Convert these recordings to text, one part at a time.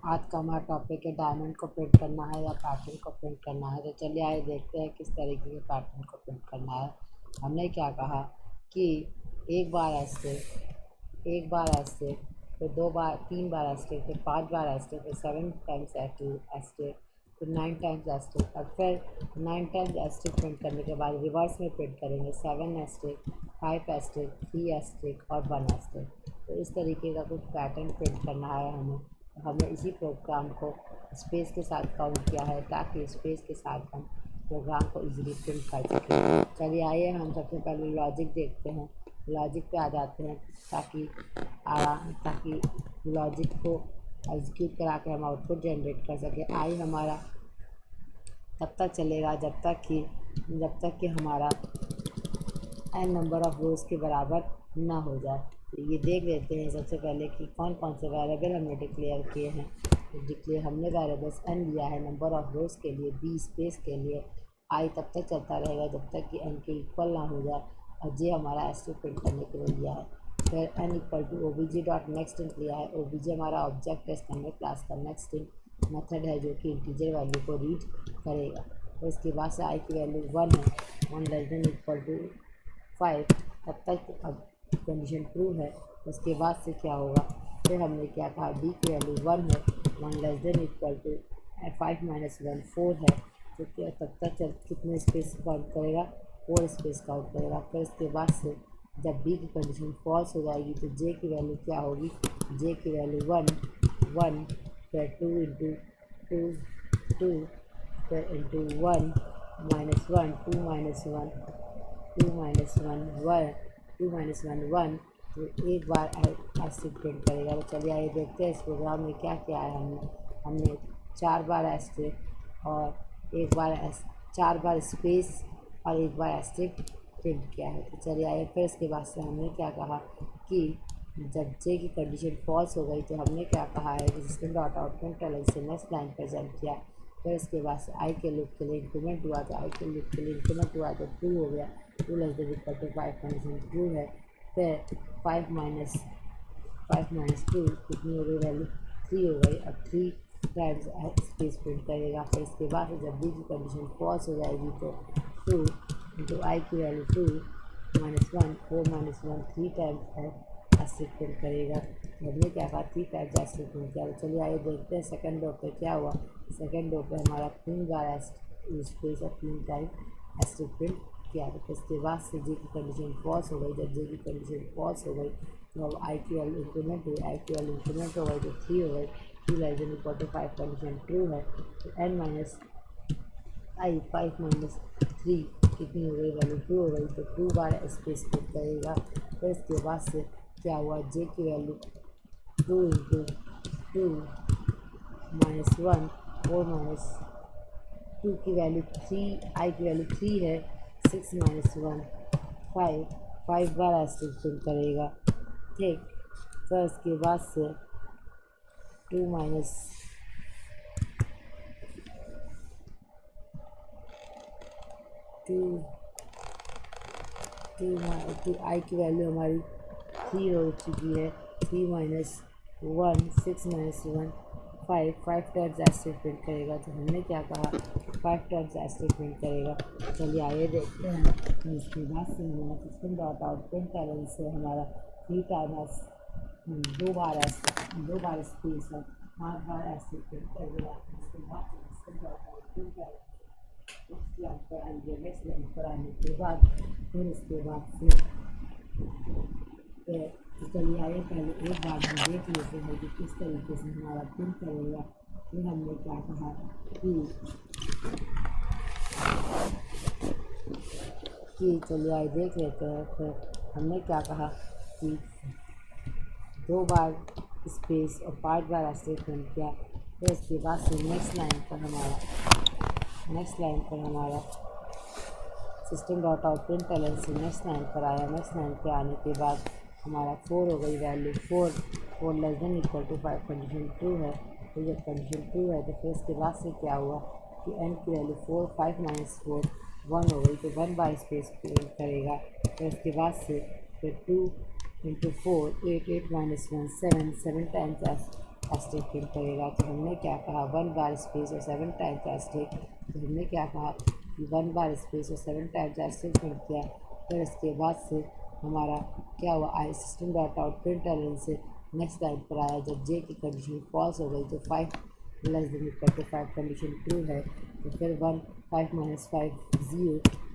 आज का हमारा टॉपिक है डायमंड को प्रिंट करना है या पैटर्न को प्रिंट करना है। तो चलिए आइए देखते हैं किस तरीके के पैटर्न को प्रिंट करना है। हमने क्या कहा कि एक बार ऐसे फिर 2 बार 3 बार ऐसे फिर 5 बार ऐसे फिर 7 टाइम्स ऐसे फिर 9 टाइम्स ऐसे और फिर 9 टाइम्स ऐसे प्रिंट करने के बाद रिवर्स में प्रिंट करेंगे 7 ऐसे 5 ऐसे 3 ऐसे और 1 ऐसे। तो इस तरीके का कुछ पैटर्न प्रिंट करना है हमें। हमने इसी प्रोग्राम को स्पेस के साथ काउंट किया है ताकि स्पेस के साथ हम प्रोग्राम को इजीली प्रिंट कर सकें। चलिए आइए हम सबसे पहले लॉजिक देखते हैं। लॉजिक पे आ जाते हैं ताकि लॉजिक को एग्जीक्यूट करा के हम आउटपुट जनरेट कर सकें। आई हमारा तब तक चलेगा जब तक कि हमारा n नंबर ऑफ़ रोज़ के बराबर ना हो जाए। तो ये देख लेते हैं सबसे पहले कि कौन कौन से वेरिएबल हमने डिक्लेयर किए हैं। तो हमने वेरिएबल्स n लिया है नंबर ऑफ़ रोज़ के लिए, b स्पेस के लिए। i तब तक चलता रहेगा जब तक कि n के इक्वल ना हो जाए और j हमारा s प्रिंट करने के लिए लिया है। फिर n इक्वल टू obj.nextInt लिया है। obj हमारा ऑब्जेक्ट है, स्टैंडर्ड क्लास का। नेक्स्टInt मेथड है जो कि इंटीजर वैल्यू को रीड करेगा। तो इसके बाद से i की वैल्यू 1 है, 1 लेस देन इक्वल टू 5, तब तक अब कंडीशन ट्रू है। उसके बाद से क्या होगा, फिर हमने क्या कहा d की वैल्यू 1 है, 1 less than equal to 5 minus 1 4 है। तो क्या तब तक कितने स्पेस काउंट करेगा, 4 स्पेस काउंट करेगा। फिर इसके बाद से जब b की कंडीशन फॉल्स हो जाएगी तो j की वैल्यू क्या होगी, j की वैल्यू 1 फिर 2 इंटू 2 फिर इंटू 1 माइनस 1 2 माइनस 1 1। तो एक बार ऐसे प्रिंट करेगा। तो चलिए आइए देखते हैं इस प्रोग्राम में क्या क्या है। हमने 4 बार ऐसे और एक बार 4 बार स्पेस और एक बार ऐसे प्रिंट किया है। तो चलिए आइए फिर इसके बाद से हमने क्या कहा कि जब j की कंडीशन फॉल्स हो गई तो हमने क्या कहा है कि सिस्टम डॉट आउट प्रिंट से नेक्स्ट लाइन पर जंप किया। फिर इसके बाद से i के लूप के लिए इंक्रीमेंट हुआ तो i के लूप के लिए इंक्रीमेंट हुआ तो ट्रू हो गया। 2 less than equal to 5 condition true है। फिर 5 माइनस 2 कितनी हो गई, वैल्यू 3 हो गई। अब 3 टाइम्स स्पेस प्रिंट करेगा। फिर इसके बाद से जब b की कंडीशन फॉल्स हो जाएगी तो 2 इंटू आई की वैल्यू 2 माइनस 1 4 माइनस 1 3 टाइम्स है ऐसे प्रिंट करेगा। हमने क्या कहा 3 टाइम्स ऐसे प्रिंट किया। चलिए आइए देखते हैं सेकंड रो पे क्या हुआ। सेकंड रो पे हमारा 3 बार स्पेस और 3 टाइम ऐसे प्रिंट किया। तो इसके बाद से j की कंडीशन फॉल्स हो गई। जब j की कंडीशन फॉल्स हो गई तो अब आई की वैल्यू इंक्रीमेंट हुई, आई की वैल्यू इंक्रीमेंट हो गई तो 3 हो गई। 3 less than equal to 5 condition true है। तो n माइनस आई 5 माइनस 3 कितनी हो गई, वैल्यू 2 हो गई। तो 2 बार स्पेस प्रिंट करेगा। फिर इसके बाद से क्या हुआ, j की वैल्यू 2 इंटू 2 माइनस 1 4 माइनस 2 की वैल्यू 3, आई की वैल्यू 3 है। 6 माइनस 1 5 बार ऐसे प्रिंट करेगा। ठीक, फिर इसके बाद से 2 माइनस 2 आई की वैल्यू हमारी 3 हो चुकी है। 3 माइनस 1 6 माइनस 1 5 टाइम्स ऐसे प्रिंट करेगा। तो हमने क्या कहा 5 टाइम्स ऐसे प्रिंट करेगा। चलिए आइए देखते हैं। तो इसके बाद से हमारा सिस्टम डॉट आउट प्रिंट से हमारा 3 टाइम्स 2 बार स्पेस है 5 बार ऐसे प्रिंट करेगा। उसके बाद system dot out print next line पर आएंगे। नेक्स्ट लाइन पर आने के बाद फिर इसके बाद से चलिए आइए पहले एक बार हम देख लेते हैं कि किस तरीके से हमारा प्रिंट करेगा। फिर हमने क्या कहा कि चलिए आइए देख लेते हैं। फिर हमने क्या कहा कि 2 बार स्पेस और 5 बार ऐसे प्रिंट किया। फिर इसके बाद से नेक्स्ट लाइन पर हमारा सिस्टम डॉट आउट प्रिंट से नेक्स्ट लाइन पर आया। नेक्स्ट लाइन पे आने के बाद हमारा 4 हो गई value 4 less than equal to 5 condition true है। तो जब कंडीशन ट्रू है तो फिर इसके बाद से क्या हुआ कि n की वैल्यू 4 5 माइनस 4 1 हो गई। तो 1 बार स्पेस प्रिंट करेगा। फिर इसके बाद से फिर 2 into 4 8 8 minus 1 7 times asterisk print करेगा। तो हमने क्या कहा 1 बार स्पेस और 7 टाइम्स एस्टेक। तो हमने क्या कहा कि 1 बार स्पेस और 7 टाइम्स एस्टेक प्रिंट किया। फिर इसके बाद से हमारा क्या हुआ, I system dot out print से नेक्स्ट लाइन पर आया। जब जे की कंडीशन फॉल्स हो गई तो 5 less than equal to 5 condition true है। तो फिर 1 5 माइनस 5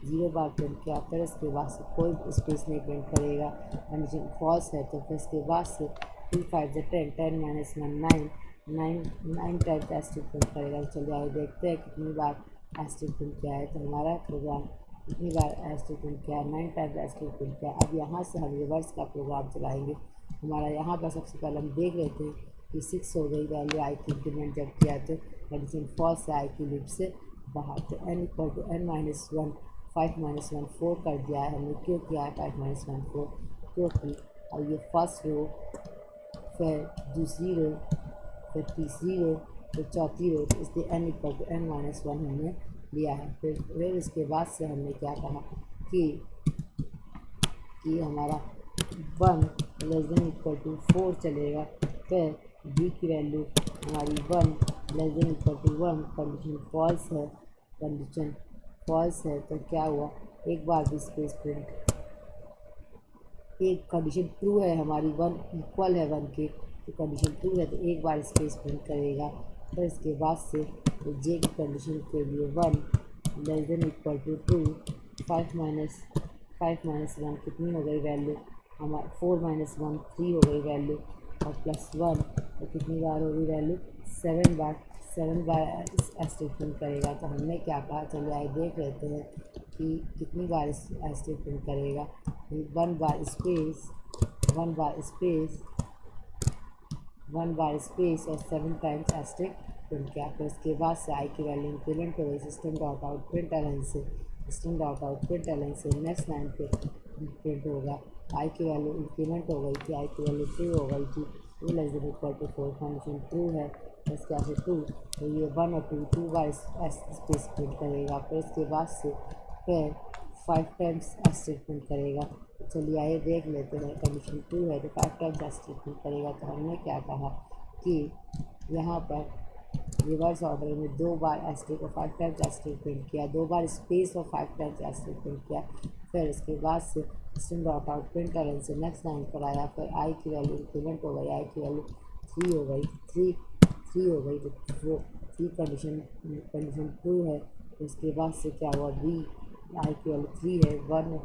0 बार प्रिंट किया। फिर इसके बाद से कोई स्पेस नहीं प्रिंट करेगा, कंडीशन फॉल्स है। तो फिर इसके बाद से 2 5 10 10 माइनस 1 9 टाइम्स एस्टेक प्रिंट करेगा। चलिए आगे देखते हैं कितनी बार एस्टेक प्रिंट किया है। तो हमारा प्रोग्राम कितनी बार एस्टेक प्रिंट किया है, 9 टाइम्स एस्टेक प्रिंट किया। अब यहाँ से हम रिवर्स का प्रोग्राम चलाएंगे। हमारा यहाँ पर सबसे पहले हम देख लेते हैं कि 6 हो गई वैल्यू आई की इंक्रीमेंट जब किया तो कंडीशन फॉल्स है, आई की लूप से बाहर। तो n equal to n minus 1 5 minus 1 4 कर दिया है हमने। क्यों किया है 5 माइनस 1 4? क्योंकि अब ये फर्स्ट रो, फिर दूसरी रो, फिर तीसरी रो, फिर चौथी रो, इसलिए n equal to n minus 1 हमने लिया है। फिर इसके बाद से हमने क्या कहा कि हमारा 1 लेस देन इक्वल टू 4 चलेगा। फिर b की वैल्यू हमारी 1 less than equal to 1, condition false है, कंडीशन फॉल्स है। तो क्या हुआ, एक बार भी स्पेस प्रिंट, एक कंडीशन ट्रू है हमारी, 1 इक्वल है 1 के, तो कंडीशन ट्रू है तो एक बार स्पेस प्रिंट करेगा। फिर इसके बाद से जे की कंडीशन के लिए 1 less than equal to 2 5 minus 1 कितनी हो गई वैल्यू हमारा 4 माइनस 1 3 हो गई वैल्यू, और प्लस 1 तो कितनी बार होगी वैल्यू 7 बार एस्टेक प्रिंट करेगा। तो हमने क्या कहा, चलिए आइए देख लेते हैं कि कितनी बार एस्टेक प्रिंट करेगा। 1 बार स्पेस 1 बार स्पेस 1 बार स्पेस और 7 टाइम्स एस्टेक प्रिंट किया। फिर उसके बाद से आई की वैल्यू इंक्रीमेंट हो गई system dot out print Elon से, system dot out print Elon से नेक्स्ट लाइन पे प्रिंट होगा। आई की वैल्यू इंक्रीमेंट हो गई थी, आई की वैल्यू 2 हो गई थी, 2 less than equal to 4, condition true है। इसके बाद से 2 तो ये 1 और 2 बार स्पेस प्रिंट करेगा। फिर इसके बाद से फिर 5 टाइम्स एस्टेक प्रिंट करेगा। चलिए आइए देख लेते हैं, कंडीशन ट्रू है तो 5 टाइम्स एस्टेक प्रिंट करेगा। तो हमने क्या कहा कि यहाँ पर रिवर्स ऑर्डर में 2 बार एस्टेक और 5 टाइम्स एस्टेक प्रिंट किया, 2 बार स्पेस और 5 टाइम्स एस्टेक प्रिंट किया। फिर इसके बाद से system dot out print Elon से नेक्स्ट लाइन पर आया। फिर आई की वैल्यू इंक्रीमेंट हो गई, आई की वैल्यू 3 हो गई, 3 हो गई तो वो 3 कंडीशन ट्रू है। तो इसके बाद से क्या हुआ, बी आई की वैल्यू 3 है, 1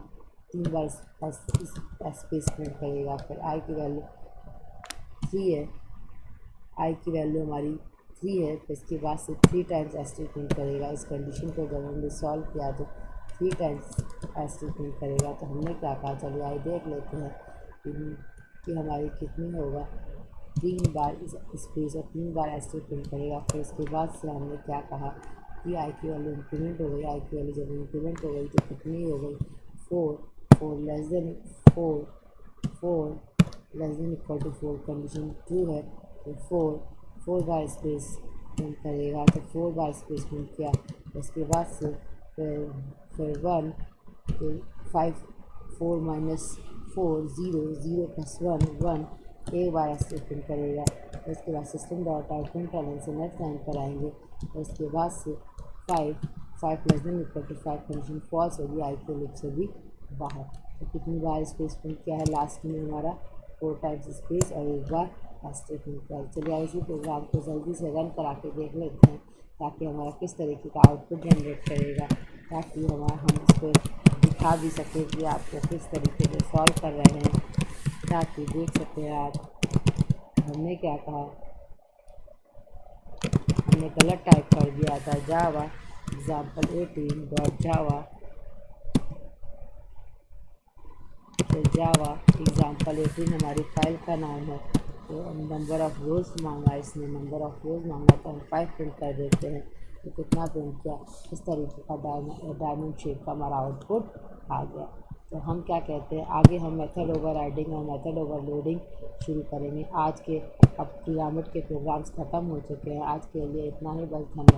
3 बार स्पेस प्रिंट करेगा। फिर आई की वैल्यू 3 है, आई की वैल्यू हमारी 3 है, तो इसके बाद से 3 टाइम्स एस्टेक प्रिंट करेगा। इस कंडीशन को जब हमने सॉल्व किया तो 3 टाइम्स एस्टेक प्रिंट करेगा। तो हमने क्या कहा, चलिए आइए देख लेते हैं कि हमारी कितनी होगा, 3 बार स्पेस और 3 बार एस्टेक प्रिंट करेगा। फिर इसके बाद से हमने क्या कहा कि आई की वैल्यू इंक्रीमेंट हो गई, आई की वैल्यू जब इंक्रीमेंट हो गई तो कितनी हो गई 4 less than 4 less than equal to 4, condition true है तो 4 बार स्पेस प्रिंट करेगा। तो 4 बार स्पेस प्रिंट किया। उसके बाद से फिर 1 तो 5 4 माइनस 4 0 प्लस 1 एक बार एस्टेक प्रिंट करेगा। उसके बाद system dot out print Elon से नेक्स्ट लाइन पर आएंगे। और उसके बाद से 5 less than equal to 5, condition false होगी, आई के लूप से भी बाहर। तो कितनी बार स्पेस प्रिंट किया है, लास्ट में हमारा 4 टाइम्स स्पेस और एक बार एस्टेक प्रिंट किया। चलिए इसी प्रोग्राम को जल्दी से रन करा के देख लेते हैं ताकि हमारा किस तरीके का आउटपुट जनरेट करेगा, ताकि हम इस पर दिखा भी सकें कि आपको किस तरीके से सॉल्व कर रहे हैं, ताकि देख सकें आप। हमने क्या कहा, हमने गलत टाइप कर दिया था जावा example18.java, तो जावा example18 हमारी फाइल का नाम है। तो नंबर ऑफ़ रोज़ मांगा, इसने नंबर ऑफ़ रोज़ मांगा तो हम 5 प्रिंट कर देते हैं। तो कितना प्रिंट किया, इस तरीके का डायमंड शेप का हमारा आउटपुट आ गया। तो हम क्या कहते हैं, आगे हम मेथड ओवरराइडिंग और मेथड ओवरलोडिंग शुरू करेंगे। आज के अब पिरामिड के प्रोग्राम्स ख़त्म हो चुके हैं। आज के लिए इतना ही, बस धन्यवाद।